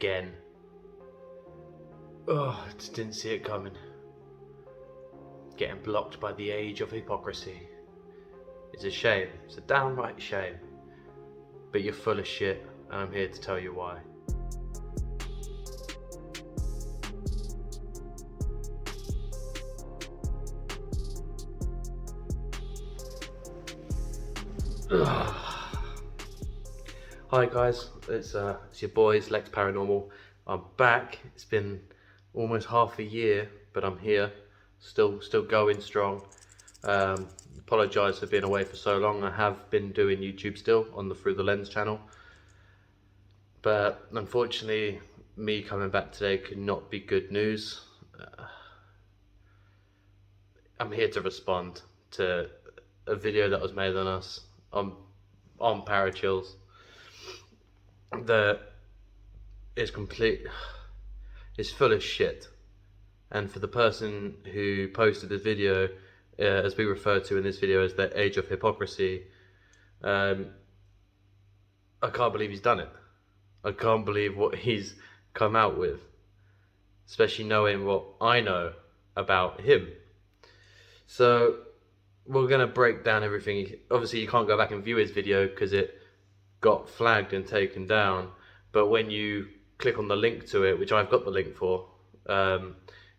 again. Oh, I just didn't see it coming. Getting blocked by the age of hypocrisy. It's a shame. It's a downright shame. But you're full of shit, and I'm here to tell you why. Hi guys, it's your boys, Lex Paranormal. I'm back. It's been almost half a year, but I'm here, still going strong. Apologise for being away for so long. I have been doing YouTube still on the Through the Lens channel, but unfortunately, me coming back today could not be good news. I'm here to respond to a video that was made on us on Parachills that is it's full of shit. And for the person who posted this video, as we refer to in this video as the age of hypocrisy, I can't believe he's done it. I can't believe what he's come out with, especially knowing what I know about him. So we're going to break down everything. Obviously you can't go back and view his video because it got flagged and taken down, but when you click on the link to it, which I've got the link for,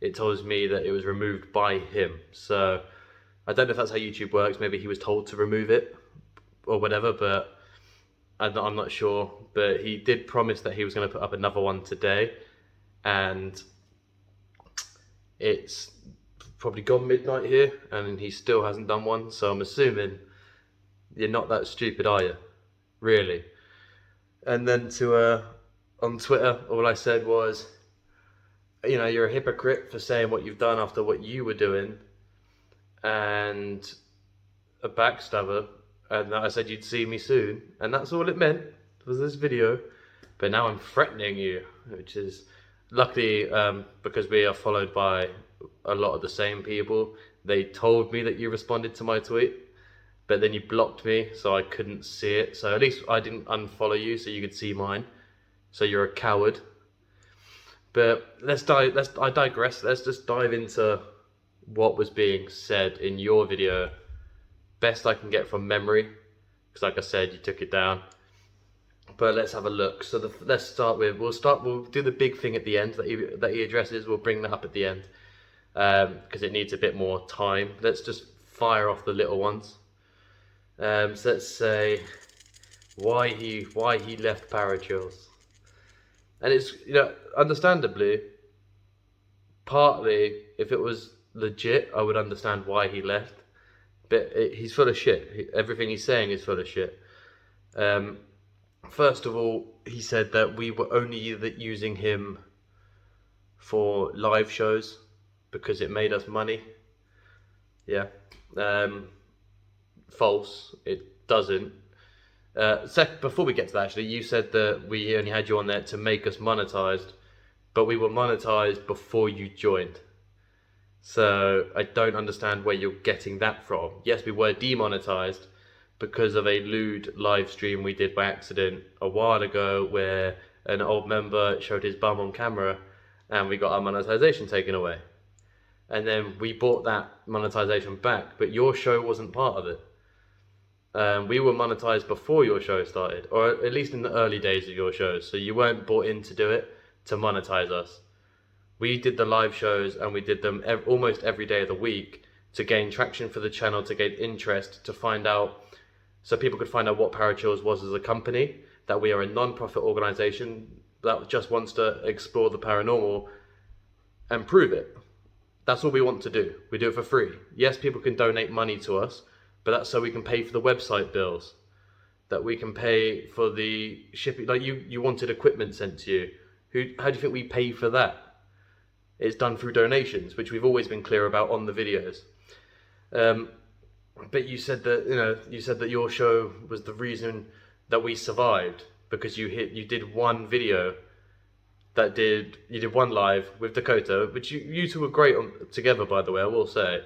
it tells me that it was removed by him. So I don't know if that's how YouTube works. Maybe he was told to remove it or whatever, but I'm not sure. But he did promise that he was going to put up another one today, and it's probably gone midnight here and he still hasn't done one. So I'm assuming you're not that stupid, are you? Really? And then on Twitter, all I said was, you know, you're a hypocrite for saying what you've done after what you were doing, and a backstabber, and I said you'd see me soon, and that's all it meant was this video. But now I'm threatening you, which is luckily because we are followed by a lot of the same people. They told me that you responded to my tweet, but then you blocked me, so I couldn't see it. So at least I didn't unfollow you, so you could see mine. So you're a coward. But I digress. Let's just dive into what was being said in your video. Best I can get from memory, because like I said, you took it down. But let's have a look. So let's start with, we'll do the big thing at the end that he addresses. We'll bring that up at the end, because it needs a bit more time. Let's just fire off the little ones. So let's say why he left Parachills. And it's, you know, understandably, partly, if it was legit, I would understand why he left. But he's full of shit. Everything he's saying is full of shit. First of all, he said that we were only using him for live shows because it made us money. Yeah. False. It doesn't. Before we get to that, actually, you said that we only had you on there to make us monetized, but we were monetized before you joined. So I don't understand where you're getting that from. Yes, we were demonetized because of a lewd live stream we did by accident a while ago, where an old member showed his bum on camera and we got our monetization taken away. And then we bought that monetization back, but your show wasn't part of it. We were monetized before your show started, or at least in the early days of your shows. So you weren't bought in to do it to monetize us. We did the live shows, and we did them almost every day of the week to gain traction for the channel, to gain interest, to find out, so people could find out what Parachills was as a company, that we are a non-profit organization that just wants to explore the paranormal and prove it. That's all we want to do. We do it for free. Yes, people can donate money to us, but that's so we can pay for the website bills, that we can pay for the shipping. Like you wanted equipment sent to you. How do you think we pay for that? It's done through donations, which we've always been clear about on the videos. But you said that your show was the reason that we survived, because you did one video you did one live with Dakota, which you two were great on together, by the way, I will say.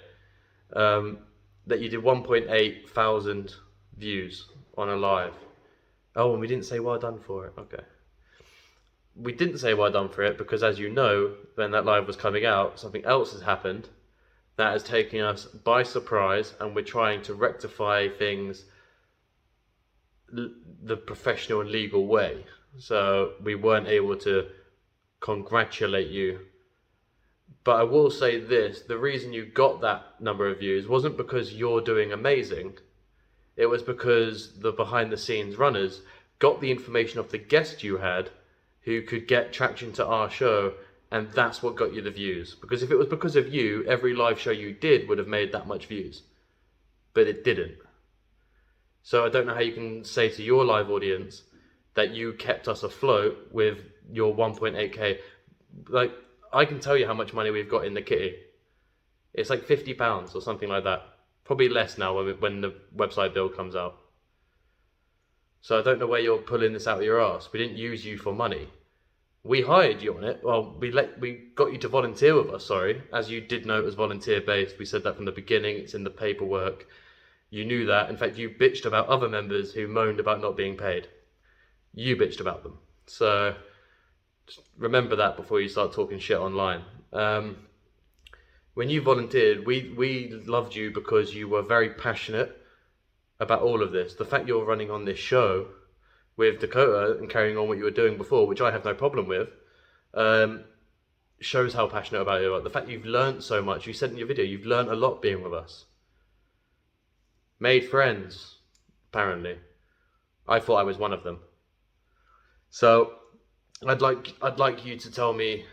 That you did 1.8 thousand views on a live. Oh, and we didn't say well done for it. Okay. we didn't say well done for it because, as you know, when that live was coming out, something else has happened that has taken us by surprise, and we're trying to rectify things the professional and legal way. So we weren't able to congratulate you. But I will say this, the reason you got that number of views wasn't because you're doing amazing. It was because the behind the scenes runners got the information of the guest you had who could get traction to our show, and that's what got you the views. Because if it was because of you, every live show you did would have made that much views. But it didn't. So I don't know how you can say to your live audience that you kept us afloat with your 1.8k. Like, I can tell you how much money we've got in the kitty. It's like £50 or something like that. Probably less now when the website bill comes out. So I don't know where you're pulling this out of your ass. We didn't use you for money. We hired you on it. Well, we got you to volunteer with us, sorry. As you did know, it was volunteer based. We said that from the beginning. It's in the paperwork. You knew that. In fact, you bitched about other members who moaned about not being paid. You bitched about them. So just remember that before you start talking shit online. When you volunteered, we loved you because you were very passionate about all of this. The fact you're running on this show with Dakota and carrying on what you were doing before, which I have no problem with, shows how passionate about you are. The fact you've learned so much, you said in your video, you've learned a lot being with us. Made friends, apparently. I thought I was one of them. So I'd like you to tell me,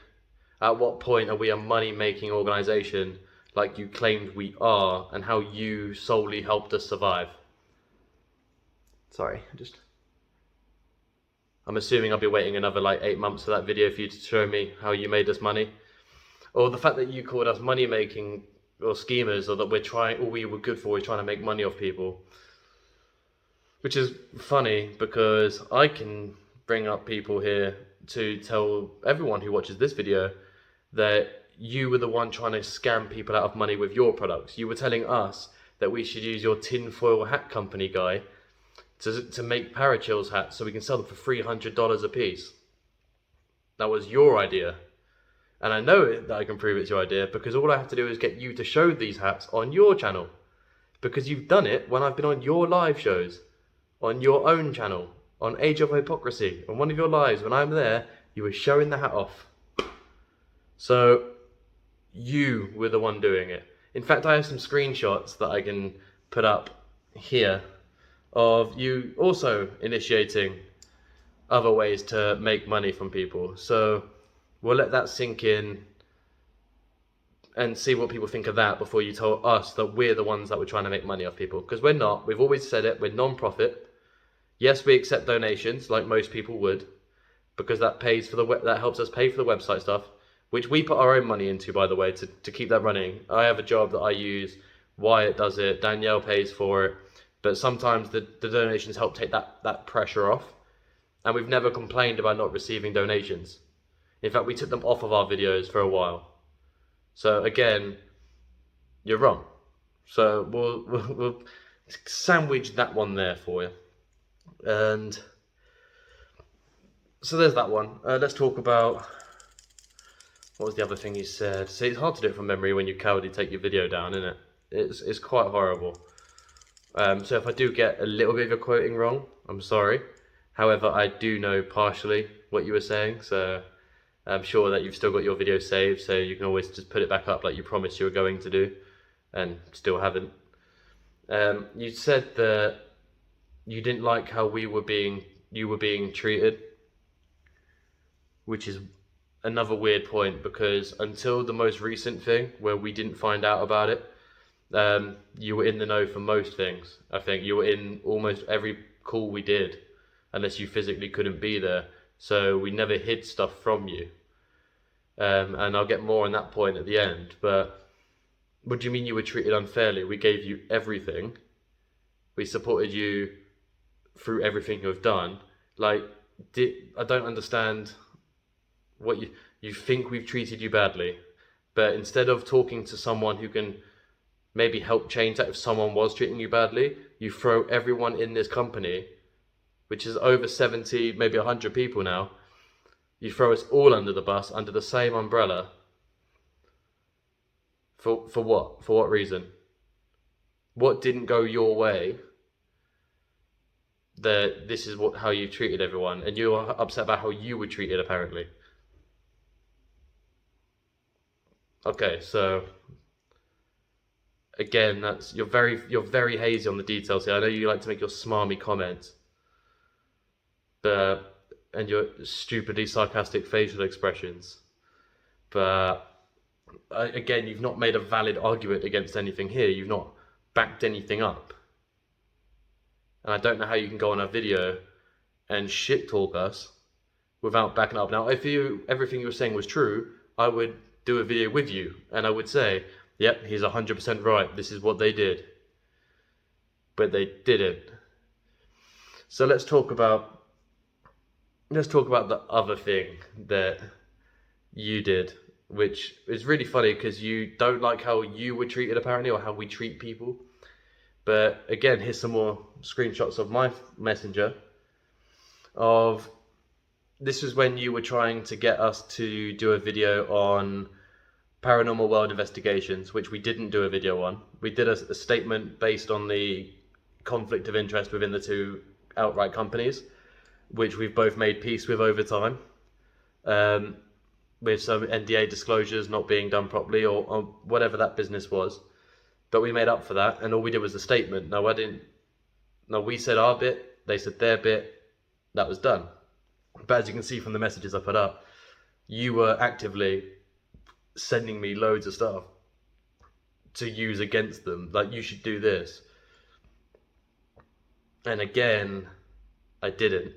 at what point are we a money-making organisation like you claimed we are, and how you solely helped us survive? Sorry, I'm assuming I'll be waiting another like 8 months for that video for you to show me how you made us money. Or the fact that you called us money-making or schemers, or that all we were good for is trying to make money off people. Which is funny, because I can bring up people here to tell everyone who watches this video that you were the one trying to scam people out of money with your products. You were telling us that we should use your tinfoil hat company guy to make Parachills hats so we can sell them for $300 a piece. That was your idea. And I know that I can prove it's your idea because all I have to do is get you to show these hats on your channel. Because you've done it when I've been on your live shows, on your own channel, on Age of Hypocrisy. On one of your lives, when I'm there, you were showing the hat off. So you were the one doing it. In fact, I have some screenshots that I can put up here of you also initiating other ways to make money from people. So we'll let that sink in and see what people think of that before you tell us that we're the ones that were trying to make money off people. Because we're not. We've always said it. We're non-profit. Yes, we accept donations like most people would, because that helps us pay for the website stuff, which we put our own money into, by the way, to keep that running. I have a job that I use. Wyatt does it. Danielle pays for it. But sometimes the donations help take that pressure off. And we've never complained about not receiving donations. In fact, we took them off of our videos for a while. So again, you're wrong. So we'll sandwich that one there for you. And so there's that one. Let's talk about, what was the other thing you said? See, it's hard to do it from memory when you cowardly take your video down, isn't it? It's quite horrible. So if I do get a little bit of your quoting wrong, I'm sorry. However, I do know partially what you were saying, so I'm sure that you've still got your video saved, so you can always just put it back up like you promised you were going to do, and still haven't. You said that you didn't like how you were being treated, which is another weird point, because until the most recent thing where we didn't find out about it, you were in the know for most things. I think you were in almost every call we did, unless you physically couldn't be there. So we never hid stuff from you. And I'll get more on that point at the end. But what do you mean you were treated unfairly? We gave you everything. We supported you through everything you've done. Like, I don't understand what you think we've treated you badly. But instead of talking to someone who can maybe help change that if someone was treating you badly, you throw everyone in this company, which is over 70, maybe 100 people now, You throw us all under the bus, under the same umbrella. For what? For what reason? What didn't go your way? That this is how you treated everyone, and you're upset about how you were treated, apparently. Okay, so again, you're very hazy on the details here. I know you like to make your smarmy comments, and your stupidly sarcastic facial expressions, but again, you've not made a valid argument against anything here. You've not backed anything up. And I don't know how you can go on a video and shit talk us without backing up. Now, if everything you were saying was true, I would do a video with you and I would say, yep, he's 100% right. This is what they did. But they didn't. So let's talk about the other thing that you did, which is really funny because you don't like how you were treated, apparently, or how we treat people. But again, here's some more screenshots of my messenger. This was when you were trying to get us to do a video on paranormal world investigations, which we didn't do a video on. We did a statement based on the conflict of interest within the two outright companies, which we've both made peace with over time, with some NDA disclosures not being done properly or whatever that business was. But we made up for that, and all we did was a statement. We said our bit, they said their bit, that was done. But as you can see from the messages I put up, you were actively sending me loads of stuff to use against them. Like, you should do this. And again, I didn't.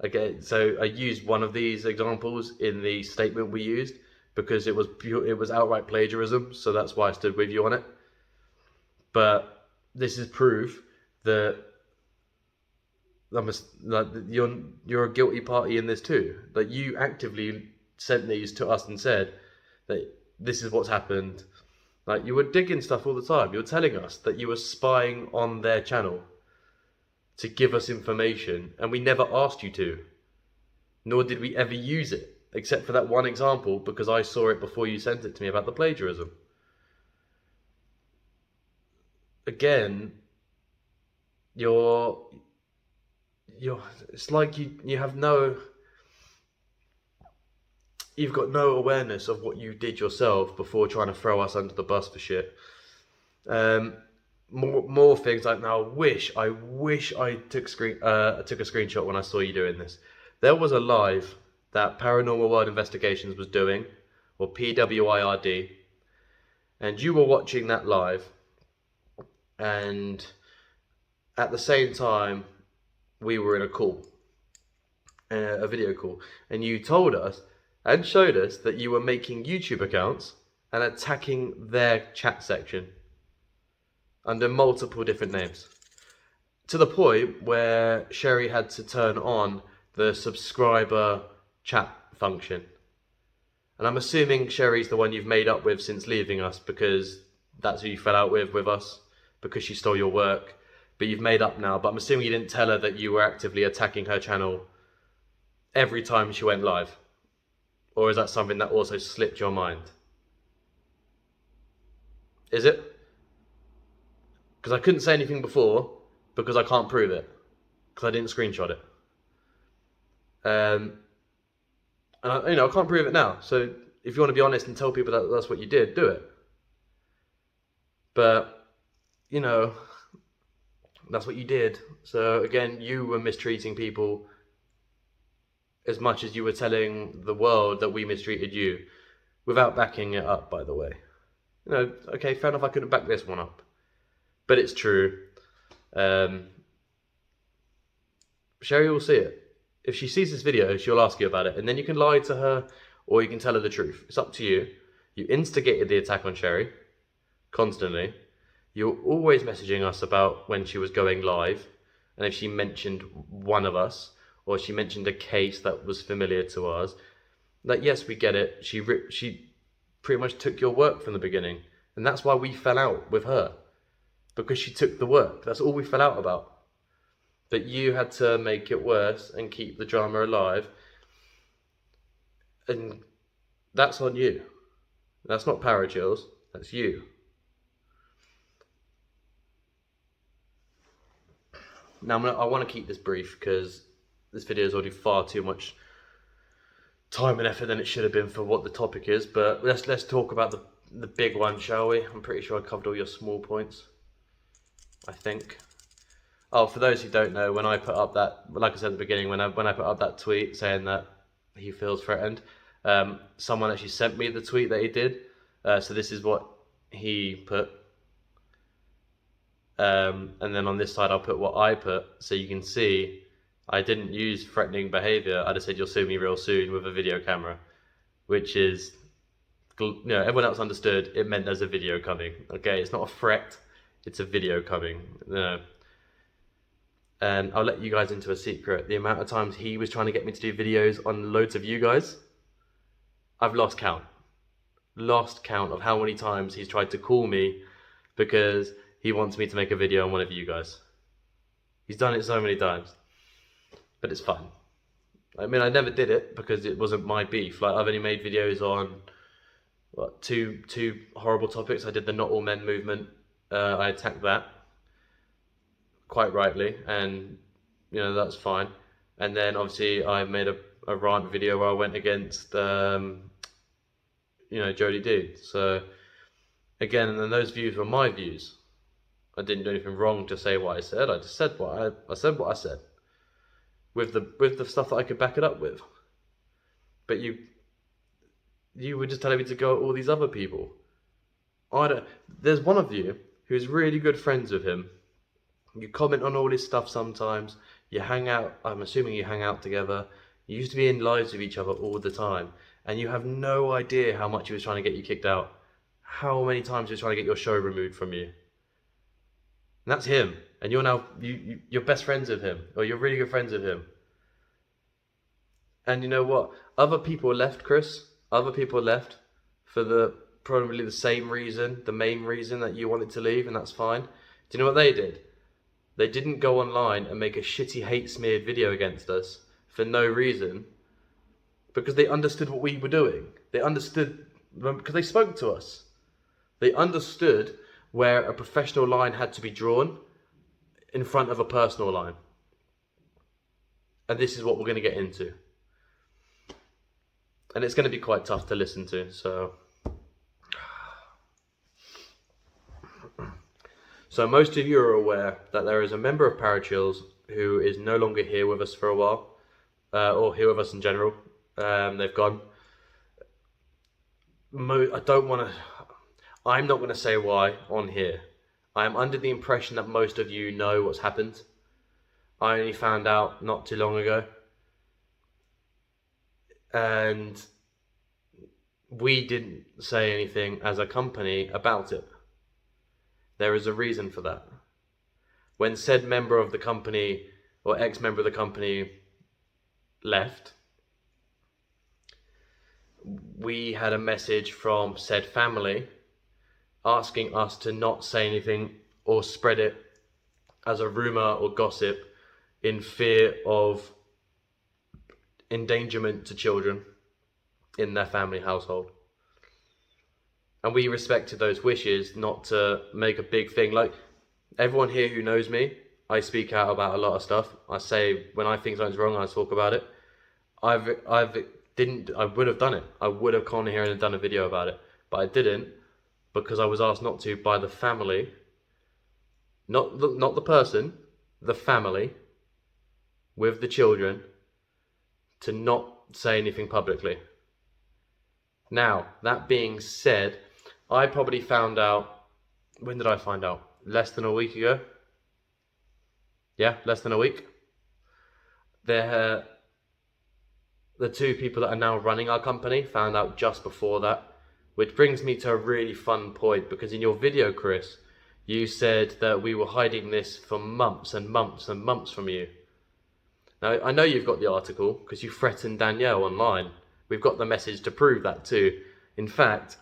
Okay, so I used one of these examples in the statement we used because it was outright plagiarism, so that's why I stood with you on it. But this is proof that you're a guilty party in this too. Like, you actively sent these to us and said that this is what's happened. Like, you were digging stuff all the time. You were telling us that you were spying on their channel to give us information, and we never asked you to, nor did we ever use it, except for that one example, because I saw it before you sent it to me about the plagiarism. Again, it's like you've got no awareness of what you did yourself before trying to throw us under the bus for shit. More things like, now I wish I took a screenshot when I saw you doing this. There was a live that Paranormal World Investigations was doing, or PWIRD, and you were watching that live, and at the same time we were in a video call, and you told us and showed us that you were making YouTube accounts and attacking their chat section under multiple different names, to the point where Sherry had to turn on the subscriber chat function. And I'm assuming Sherry's the one you've made up with since leaving us, because that's who you fell out with us, because she stole your work. But you've made up now. But I'm assuming you didn't tell her that you were actively attacking her channel every time she went live. Or is that something that also slipped your mind? Is it? Because I couldn't say anything before because I can't prove it, because I didn't screenshot it. And I can't prove it now. So if you want to be honest and tell people that that's what you did, do it. But that's what you did. So again, you were mistreating people as much as you were telling the world that we mistreated you, without backing it up, by the way. Okay, fair enough, I couldn't back this one up, but it's true. Sherry will see it. If she sees this video, she'll ask you about it, and then you can lie to her or you can tell her the truth. It's up to you. You instigated the attack on Sherry constantly. You're always messaging us about when she was going live, and if she mentioned one of us, or she mentioned a case that was familiar to us. Like, yes, we get it. She pretty much took your work from the beginning, and that's why we fell out with her, because she took the work. That's all we fell out about. But you had to make it worse and keep the drama alive And that's on you. That's not Parachills, that's you. Now I want to keep this brief because this video is already far too much time and effort than it should have been for what the topic is. But let's talk about the big one, shall we? I'm pretty sure I covered all your small points, I think. Oh, for those who don't know, when I put up that, like I said at the beginning, when I put up that tweet saying that he feels threatened, someone actually sent me the tweet that he did. So this is what he put. And then on this side, I'll put what I put, so you can see I didn't use threatening behavior. I just said, you'll sue me real soon with a video camera, which is, everyone else understood it meant there's a video coming. Okay, it's not a threat, it's a video coming. And I'll let you guys into a secret. The amount of times he was trying to get me to do videos on loads of you guys, I've lost count. Lost count of how many times he's tried to call me because he wants me to make a video on one of you guys. He's done it so many times, but it's fun. I mean, I never did it because it wasn't my beef. Like, I've only made videos on two horrible topics. I did the Not All Men movement. I attacked that quite rightly, and that's fine. And then obviously I made a rant video where I went against Jody D. So again, and then those views were my views. I didn't do anything wrong to say what I said. I just said what I said with the stuff that I could back it up with. But you were just telling me to go at all these other people. There's one of you who's really good friends with him. You comment on all his stuff sometimes. You hang out. I'm assuming you hang out together. You used to be in lives with each other all the time, and you have no idea how much he was trying to get you kicked out. How many times he was trying to get your show removed from you. And that's him. And you're now, you're best friends with him. Or you're really good friends with him. And you know what? Other people left, Chris. Other people left for probably the same reason, the main reason that you wanted to leave, and that's fine. Do you know what they did? They didn't go online and make a shitty hate smeared video against us for no reason. Because they understood what we were doing. They understood, because they spoke to us. They understood where a professional line had to be drawn in front of a personal line. And this is what we're going to get into. And it's going to be quite tough to listen to, so... So most of you are aware that there is a member of Parachills who is no longer here with us for a while, or here with us in general. They've gone. I'm not going to say why on here. I am under the impression that most of you know what's happened. I only found out not too long ago. And we didn't say anything as a company about it. There is a reason for that. When said member of the company, or ex-member of the company, left, we had a message from said family asking us to not say anything or spread it as a rumor or gossip in fear of endangerment to children in their family household. And we respected those wishes not to make a big thing. Like, everyone here who knows me, I speak out about a lot of stuff. I say, when I think something's wrong, I talk about it. I would have done it. I would have gone here and done a video about it. But I didn't, because I was asked not to by the family. Not the person, the family, with the children, to not say anything publicly. Now, that being said, I probably found out, when did I find out? Less than a week ago? Yeah, less than a week. The two people that are now running our company found out just before that, which brings me to a really fun point, because in your video, Chris, you said that we were hiding this for months and months and months from you. Now, I know you've got the article because you threatened Danielle online. We've got the message to prove that too. In fact,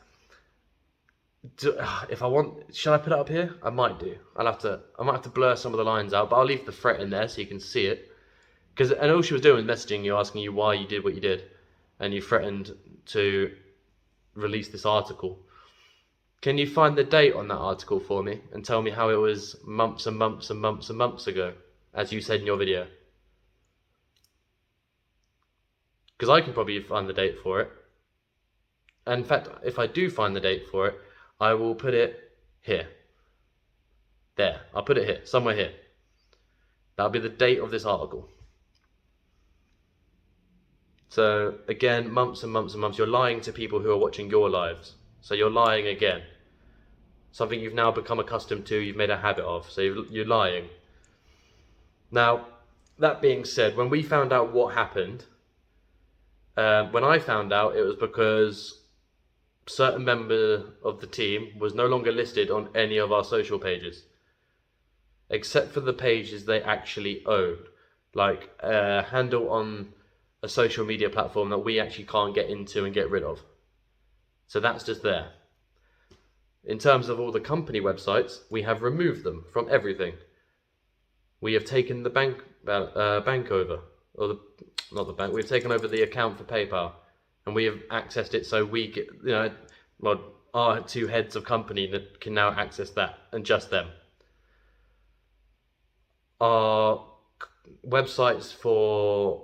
if I want, shall I put it up here? I might do. I might have to blur some of the lines out, but I'll leave the threat in there so you can see it. And all she was doing was messaging you, asking you why you did what you did. and you threatened to release this article. Can you find the date on that article for me and tell me how it was months and months and months and months ago, as you said in your video? Because I can probably find the date for it. And in fact, if I do find the date for it, I will put it here. There, I'll put it here, somewhere here. That'll be the date of this article. So again, months and months and months, you're lying to people who are watching your lives. So you're lying again. Something you've now become accustomed to, you've made a habit of. So you're lying. Now, that being said, when we found out what happened, when I found out, it was because certain member of the team was no longer listed on any of our social pages, except for the pages they actually own, like a handle on a social media platform that we actually can't get into and get rid of. So that's just there. In terms of all the company websites, we have removed them from everything. We have taken the bank over, or not the bank. We've taken over the account for PayPal, and we have accessed it so we get, well, our two heads of company that can now access that, and just them. Our websites for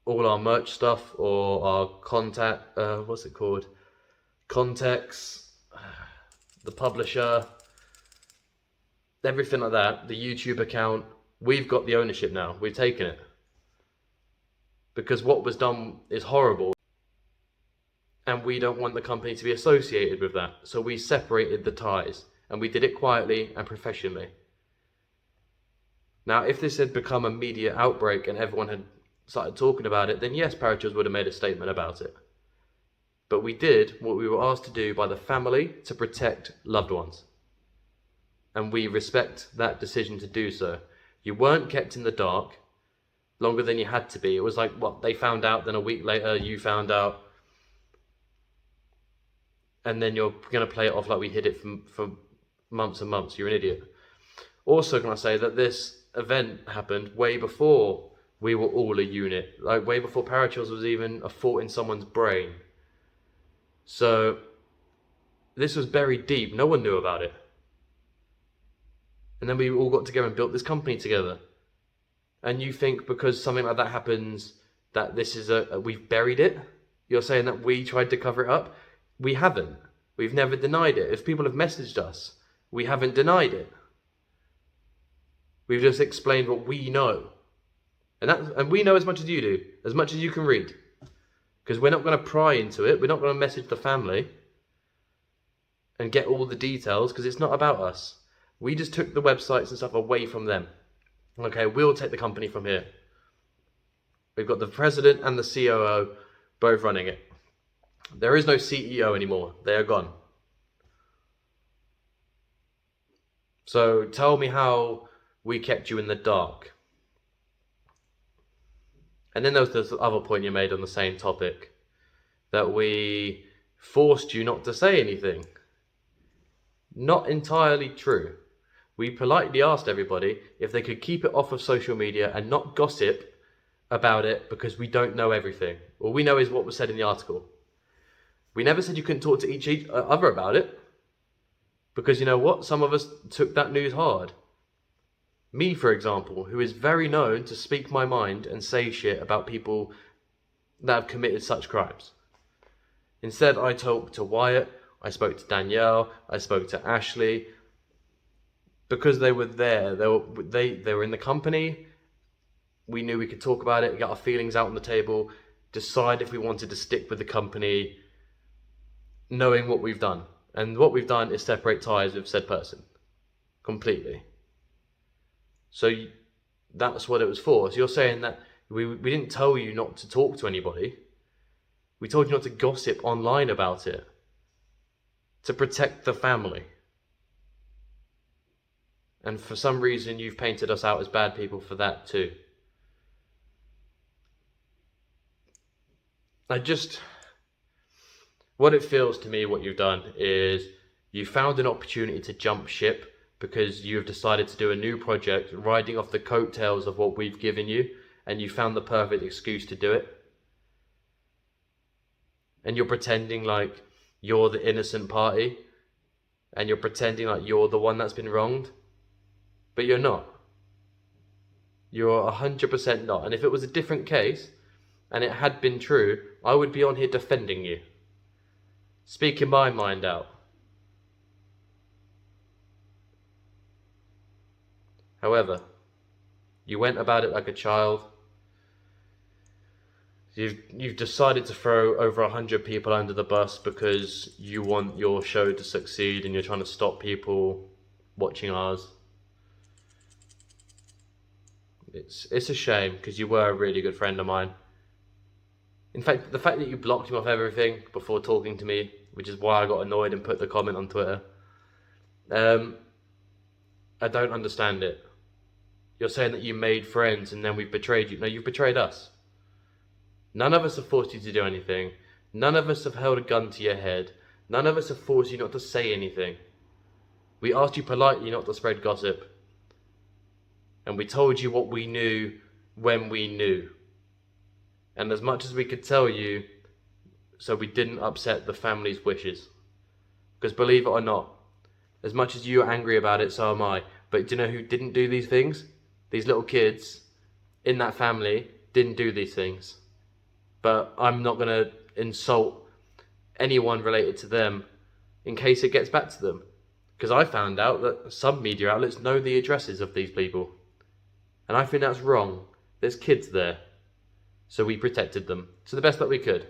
all our merch stuff, or our contacts, the publisher, everything like that, the YouTube account, we've got the ownership now. We've taken it. Because what was done is horrible, and we don't want the company to be associated with that. So we separated the ties, and we did it quietly and professionally. Now, if this had become a media outbreak and everyone had started talking about it, then yes, Parachills would have made a statement about it. But we did what we were asked to do by the family to protect loved ones. And we respect that decision to do so. You weren't kept in the dark longer than you had to be. It was like, what, they found out, then a week later you found out, and then you're going to play it off like we hid it for months and months. You're an idiot. Also, can I say that this event happened way before we were all a unit, like way before Parachills was even a thought in someone's brain. So this was buried deep. No one knew about it. And then we all got together and built this company together. And you think because something like that happens that this is we've buried it? You're saying that we tried to cover it up? We haven't. We've never denied it. If people have messaged us, we haven't denied it. We've just explained what we know. And we know as much as you do, as much as you can read. Because we're not going to pry into it. We're not going to message the family and get all the details, because it's not about us. We just took the websites and stuff away from them. Okay, we'll take the company from here. We've got the president and the COO both running it. There is no CEO anymore. They are gone. So tell me how we kept you in the dark. And then there was this other point you made on the same topic, that we forced you not to say anything. Not entirely true. We politely asked everybody if they could keep it off of social media and not gossip about it, because we don't know everything. All we know is what was said in the article. We never said you couldn't talk to each other about it, because you know what? Some of us took that news hard. Me, for example, who is very known to speak my mind and say shit about people that have committed such crimes. Instead, I talked to Wyatt, I spoke to Danielle, I spoke to Ashley, because they were there. They were in the company. We knew we could talk about it, get our feelings out on the table, decide if we wanted to stick with the company, knowing what we've done. And what we've done is separate ties with said person. Completely. So that's what it was for. So you're saying that we didn't tell you not to talk to anybody. We told you not to gossip online about it. To protect the family. And for some reason you've painted us out as bad people for that too. What it feels to me, what you've done is you found an opportunity to jump ship because you've decided to do a new project riding off the coattails of what we've given you, and you found the perfect excuse to do it. and you're pretending like you're the innocent party, and you're pretending like you're the one that's been wronged, but you're not. You're 100% not. And if it was a different case, and it had been true, I would be on here defending you, speaking my mind out. However, you went about it like a child. You've decided to throw over 100 people under the bus because you want your show to succeed and you're trying to stop people watching ours. It's a shame, because you were a really good friend of mine. In fact, the fact that you blocked him off everything before talking to me, which is why I got annoyed and put the comment on Twitter, I don't understand it. You're saying that you made friends and then we've betrayed you. No, you've betrayed us. None of us have forced you to do anything. None of us have held a gun to your head. None of us have forced you not to say anything. We asked you politely not to spread gossip. And we told you what we knew when we knew. And as much as we could tell you, so we didn't upset the family's wishes. Because believe it or not, as much as you're angry about it, so am I. But do you know who didn't do these things? These little kids in that family didn't do these things. But I'm not going to insult anyone related to them in case it gets back to them. Because I found out that some media outlets know the addresses of these people. And I think that's wrong. There's kids there. So we protected them to the best that we could.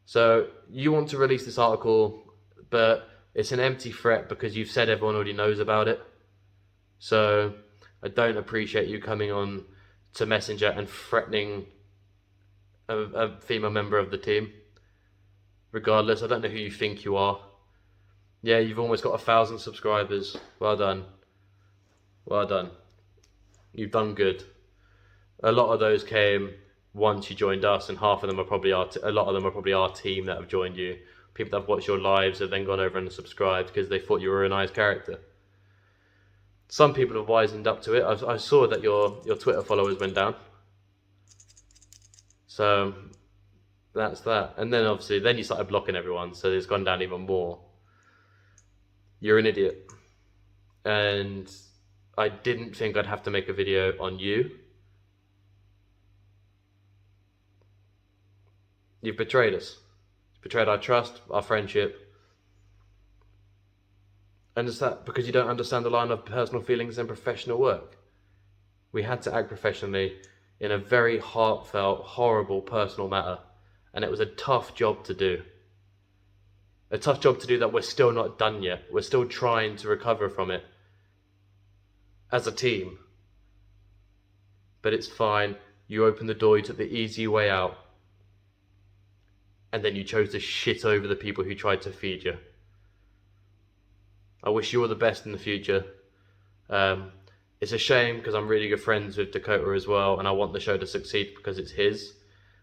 So you want to release this article, but it's an empty threat because you've said everyone already knows about it. So I don't appreciate you coming on to Messenger and threatening a female member of the team. Regardless, I don't know who you think you are. Yeah, you've almost got 1,000 subscribers. Well done. Well done. You've done good. A lot of those came once you joined us, and half of them are probably a lot of them are probably our team that have joined you. People that have watched your lives have then gone over and subscribed because they thought you were a nice character. Some people have wisened up to it. I saw that your Twitter followers went down. So that's that. And then obviously, then you started blocking everyone, so it's gone down even more. You're an idiot. And I didn't think I'd have to make a video on you. You've betrayed us. You've betrayed our trust, our friendship. And is that because you don't understand the line of personal feelings and professional work? We had to act professionally in a very heartfelt, horrible personal matter. And it was a tough job to do. A tough job to do that we're still not done yet. We're still trying to recover from it as a team. But it's fine. You opened the door, you took the easy way out. And then you chose to shit over the people who tried to feed you. I wish you all the best in the future. It's a shame because I'm really good friends with Dakota as well, and I want the show to succeed because it's his.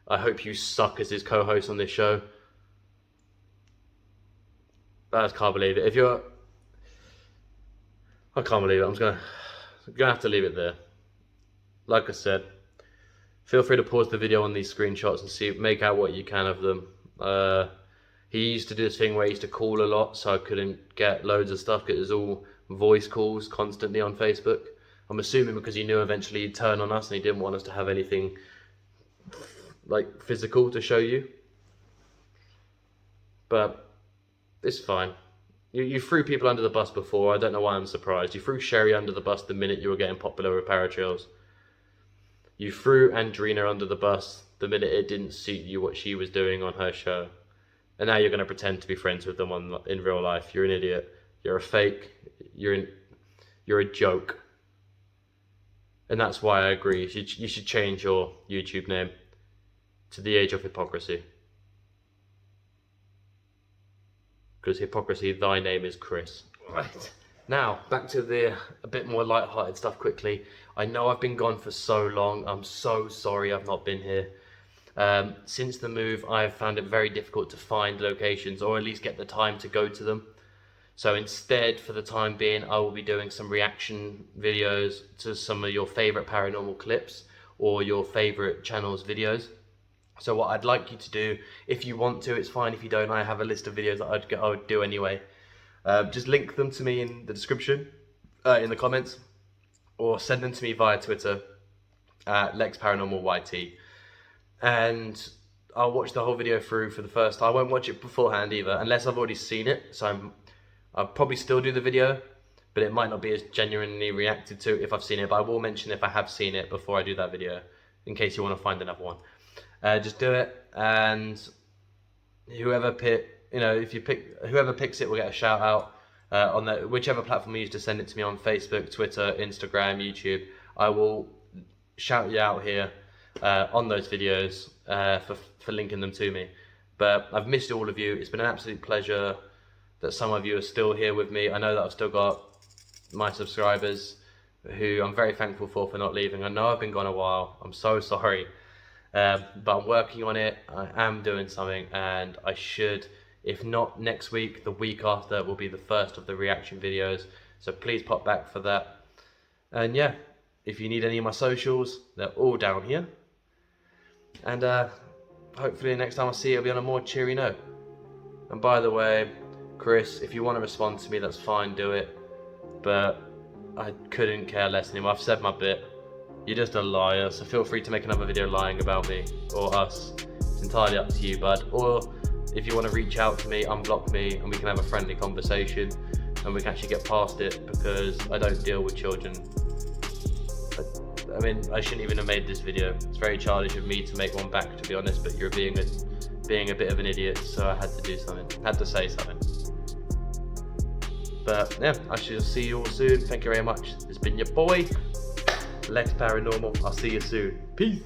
I hope you suck as his co-host on this show. I just can't believe it. I can't believe it. I'm gonna have to leave it there. Like I said, feel free to pause the video on these screenshots and make out what you can of them. He used to do this thing where he used to call a lot, so I couldn't get loads of stuff because it was all voice calls constantly on Facebook. I'm assuming because he knew eventually he'd turn on us and he didn't want us to have anything like physical to show you. But it's fine. You threw people under the bus before. I don't know why I'm surprised. You threw Sherry under the bus the minute you were getting popular with Paratrails. You threw Andrina under the bus the minute it didn't suit you what she was doing on her show. And now you're going to pretend to be friends with them in real life. You're an idiot. You're a fake. You're a joke. And that's why I agree. You should change your YouTube name to The Age of Hypocrisy. Because Hypocrisy, thy name is Chris. Right. Now, back to a bit more light-hearted stuff quickly. I know I've been gone for so long. I'm so sorry I've not been here. Since the move, I've found it very difficult to find locations, or at least get the time to go to them. So instead, for the time being, I will be doing some reaction videos to some of your favorite paranormal clips or your favorite channels' videos. So what I'd like you to do, if you want to, it's fine if you don't, I have a list of videos that I would do anyway. Just link them to me in the description, in the comments, or send them to me via Twitter at LexParanormalYT, and I'll watch the whole video through for the first time. I won't watch it beforehand either, unless I've already seen it, so I'll probably still do the video, but it might not be as genuinely reacted to if I've seen it, but I will mention if I have seen it before I do that video, in case you want to find another one. Just do it, and whoever whoever picks it will get a shout out on whichever platform you use to send it to me on Facebook, Twitter, Instagram, YouTube. I will shout you out here on those videos for linking them to me. But I've missed all of you. It's been an absolute pleasure that some of you are still here with me. I know that I've still got my subscribers who I'm very thankful for not leaving. I know I've been gone a while. I'm so sorry. But I'm working on it. I am doing something, and I should, if not next week, the week after will be the first of the reaction videos. So please pop back for that. And yeah, if you need any of my socials, they're all down here. And hopefully next time I see you, it'll be on a more cheery note. And by the way, Chris, if you want to respond to me, that's fine, do it. But I couldn't care less anymore. I've said my bit. You're just a liar, so feel free to make another video lying about me or us. It's entirely up to you, bud. Or if you want to reach out to me, unblock me, and we can have a friendly conversation, and we can actually get past it, because I don't deal with children. I mean, I shouldn't even have made this video. It's very childish of me to make one back, to be honest, but you're being a bit of an idiot, so I had to do something. Had to say something. But yeah, I shall see you all soon. Thank you very much. It's been your boy, Lex Paranormal. I'll see you soon. Peace.